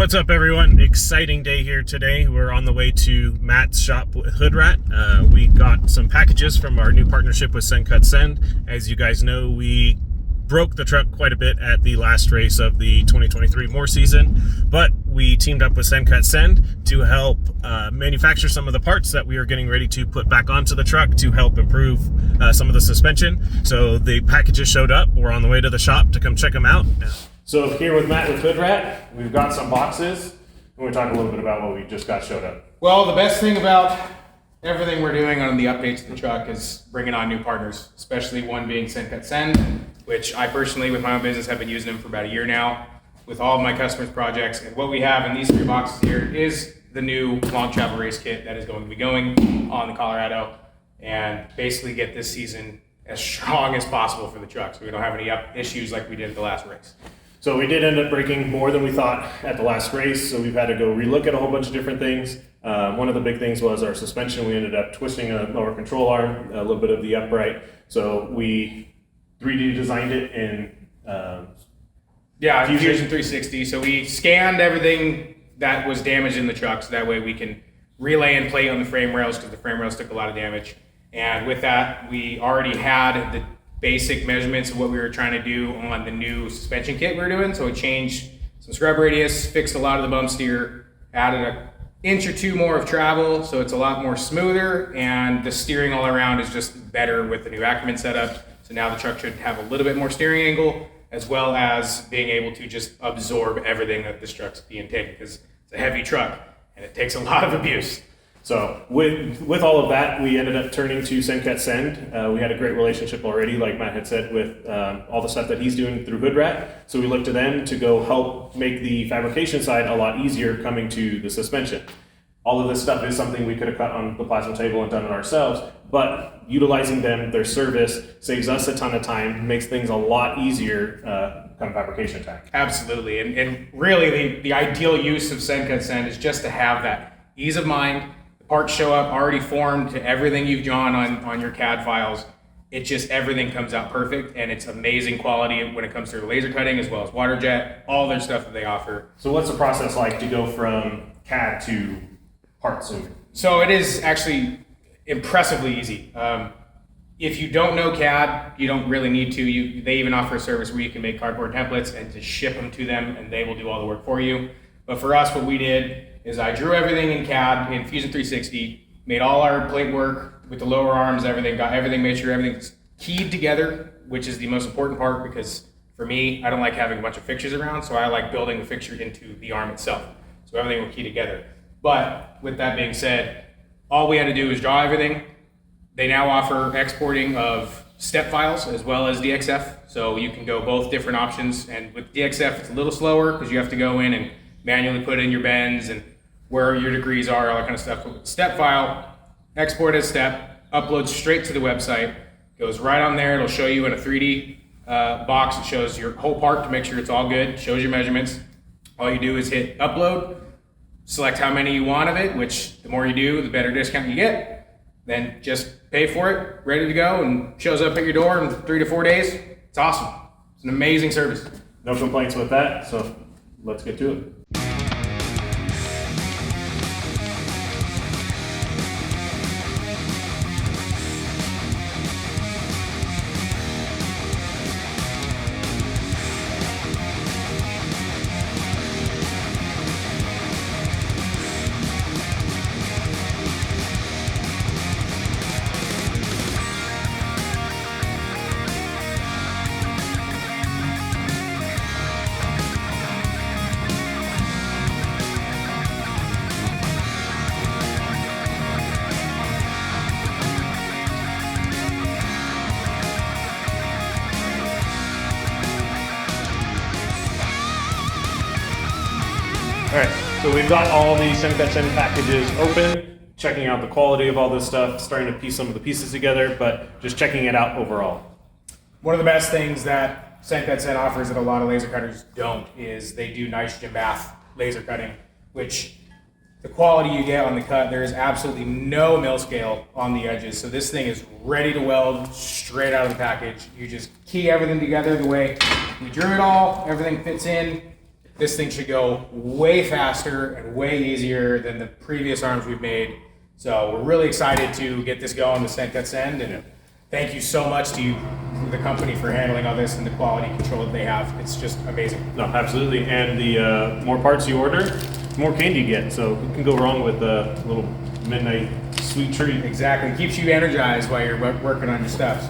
What's up, everyone? Exciting day here today. We're on the way to Matt's shop with Hood Rat. We got some packages from our new partnership with SendCutSend. As you guys know, we broke the truck quite a bit at the last race of the 2023 Moore season, but we teamed up with SendCutSend to help manufacture some of the parts that we are getting ready to put back onto the truck to help improve some of the suspension. So the packages showed up. We're on the way to the shop to come check them out. So here with Matt with Hood Rat, we've got some boxes, and we'll talk a little bit about what we just got showed up. Well, the best thing about everything we're doing on the updates to the truck is bringing on new partners, especially one being SendCutSend, which I personally, with my own business, have been using them for about a year now with all of my customers' projects. And what we have in these three boxes here is the new long travel race kit that is going to be going on the Colorado and basically get this season as strong as possible for the truck so we don't have any issues like we did at the last race. So we did end up breaking more than we thought at the last race, so we've had to go relook at a whole bunch of different things. One of the big things was our suspension. We ended up twisting a lower control arm, a little bit of the upright. So we 3D designed it in Fusion 360. So we scanned everything that was damaged in the truck, so that way we can relay and plate on the frame rails because the frame rails took a lot of damage. And with that, we already had the basic measurements of what we were trying to do on the new suspension kit we were doing. So we changed some scrub radius, fixed a lot of the bump steer, added an inch or two more of travel, so it's a lot more smoother, and the steering all around is just better with the new Ackerman setup. So now the truck should have a little bit more steering angle, as well as being able to just absorb everything that this truck's being taken, because it's a heavy truck and it takes a lot of abuse. So with all of that, we ended up turning to SendCutSend. We had a great relationship already, like Matt had said, with all the stuff that he's doing through Hood Rat. So we looked to them to go help make the fabrication side a lot easier coming to the suspension. All of this stuff is something we could have cut on the plasma table and done it ourselves, but utilizing them, their service, saves us a ton of time, makes things a lot easier come fabrication time. Absolutely, and really the ideal use of SendCutSend is just to have that ease of mind. Parts show up already formed to everything you've drawn on your CAD files. It just, everything comes out perfect, and it's amazing quality when it comes to laser cutting as well as water jet, all their stuff that they offer. So what's the process like to go from CAD to parts? So it is actually impressively easy. If you don't know CAD, you don't really need to. They even offer a service where you can make cardboard templates and just ship them to them, and they will do all the work for you. But for us, what we did is I drew everything in CAD in Fusion 360, made all our plate work with the lower arms, everything, got everything, made sure everything's keyed together, which is the most important part, because for me, I don't like having a bunch of fixtures around, so I like building the fixture into the arm itself. So everything will key together. But with that being said, all we had to do is draw everything. They now offer exporting of step files as well as DXF, so you can go both different options. And with DXF, it's a little slower because you have to go in and manually put in your bends and where your degrees are, all that kind of stuff. But with the step file, export as step, uploads straight to the website, goes right on there. It'll show you in a 3D box. It shows your whole part to make sure it's all good, shows your measurements. All you do is hit upload, select how many you want of it, which the more you do, the better discount you get. Then just pay for it, ready to go, and shows up at your door in 3 to 4 days. It's awesome. It's an amazing service. No complaints with that, so let's get to it. All right, so we've got all the SendCutSend packages open, checking out the quality of all this stuff, starting to piece some of the pieces together, but just checking it out overall. One of the best things that SendCutSend offers that a lot of laser cutters don't is they do nitrogen bath laser cutting, which the quality you get on the cut, there is absolutely no mill scale on the edges. So this thing is ready to weld straight out of the package. You just key everything together the way we drew it all, everything fits in This thing should go way faster and way easier than the previous arms we've made. So we're really excited to get this going with SendCutSend, and thank you so much to you, the company, for handling all this and the quality control that they have. It's just amazing. No, absolutely. And the more parts you order, the more candy you get. So who can go wrong with a little midnight sweet treat? Exactly. It keeps you energized while you're working on your stuff.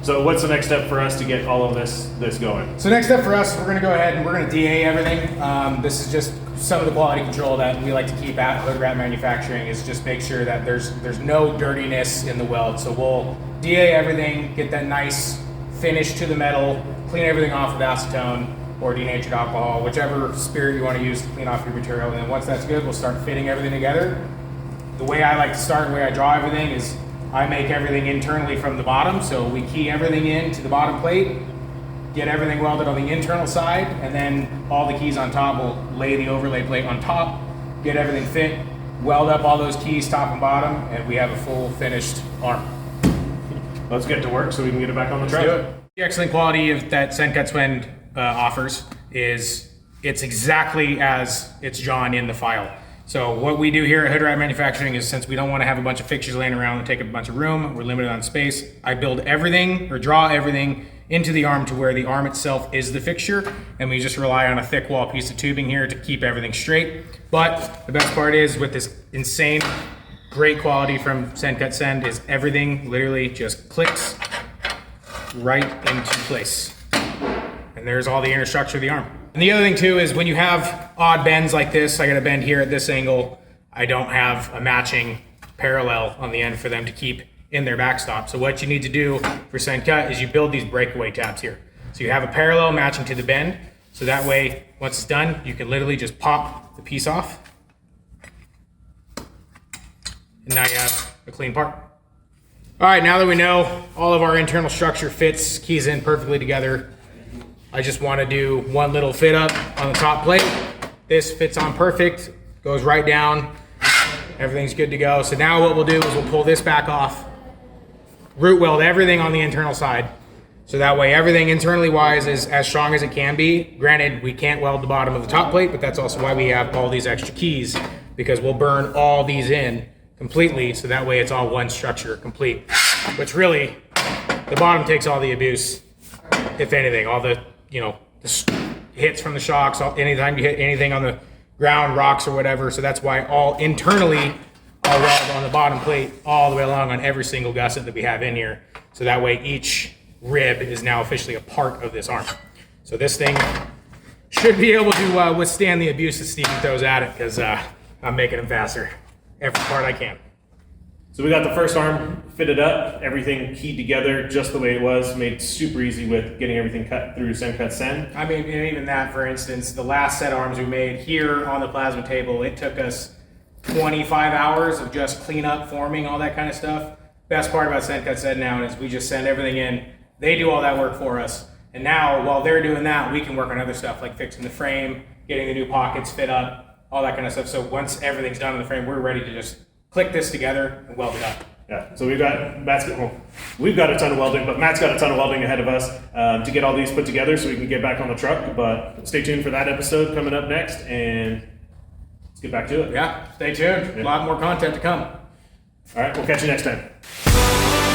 So what's the next step for us to get all of this going? So next step for us, we're going to go ahead and we're going to DA everything. This is just some of the quality control that we like to keep at Hood Rat Manufacturing, is just make sure that there's no dirtiness in the weld. So we'll DA everything, get that nice finish to the metal, clean everything off with acetone or denatured alcohol, whichever spirit you want to use to clean off your material. And then once that's good, we'll start fitting everything together. The way I like to start, the way I draw everything is I make everything internally from the bottom. So we key everything into the bottom plate, get everything welded on the internal side, and then all the keys on top, we'll lay the overlay plate on top, get everything fit, weld up all those keys top and bottom, and we have a full finished arm. Let's get to work so we can get it back on the track. Let's do it. The excellent quality that SendCutSend offers is it's exactly as it's drawn in the file. So what we do here at Hood Rat Manufacturing is, since we don't want to have a bunch of fixtures laying around and take up a bunch of room, we're limited on space, I build everything or draw everything into the arm to where the arm itself is the fixture, and we just rely on a thick wall piece of tubing here to keep everything straight. But the best part is, with this insane great quality from SendCutSend, is everything literally just clicks right into place. And there's all the inner structure of the arm. And the other thing too is, when you have odd bends like this, I got a bend here at this angle, I don't have a matching parallel on the end for them to keep in their backstop. So what you need to do for SendCut is you build these breakaway tabs here. So you have a parallel matching to the bend, so that way once it's done, you can literally just pop the piece off, and now you have a clean part. All right, now that we know all of our internal structure fits, keys in perfectly together, I just want to do one little fit up on the top plate. This fits on perfect, goes right down, everything's good to go. So now what we'll do is we'll pull this back off, root weld everything on the internal side, so that way everything internally wise is as strong as it can be. Granted, we can't weld the bottom of the top plate, but that's also why we have all these extra keys, because we'll burn all these in completely, so that way it's all one structure complete. Which really, the bottom takes all the abuse, if anything, all the, the hits from the shocks, anytime you hit anything on the ground, rocks or whatever. So that's why all internally I'll weld on the bottom plate all the way along on every single gusset that we have in here. So that way each rib is now officially a part of this arm. So this thing should be able to withstand the abuse that Stephen throws at it, because I'm making him faster every part I can. So we got the first arm fitted up, everything keyed together just the way it was, made super easy with getting everything cut through SendCutSend. I mean, even that, for instance, the last set arms we made here on the plasma table, it took us 25 hours of just cleanup, forming, all that kind of stuff. Best part about SendCutSend now is we just send everything in, they do all that work for us. And now, while they're doing that, we can work on other stuff like fixing the frame, getting the new pockets fit up, all that kind of stuff. So once everything's done in the frame, we're ready to just click this together and weld it up. Yeah, so we've got a ton of welding, but Matt's got a ton of welding ahead of us to get all these put together so we can get back on the truck. But stay tuned for that episode coming up next, and let's get back to it. Yeah, stay tuned. Yeah. A lot more content to come. All right, we'll catch you next time.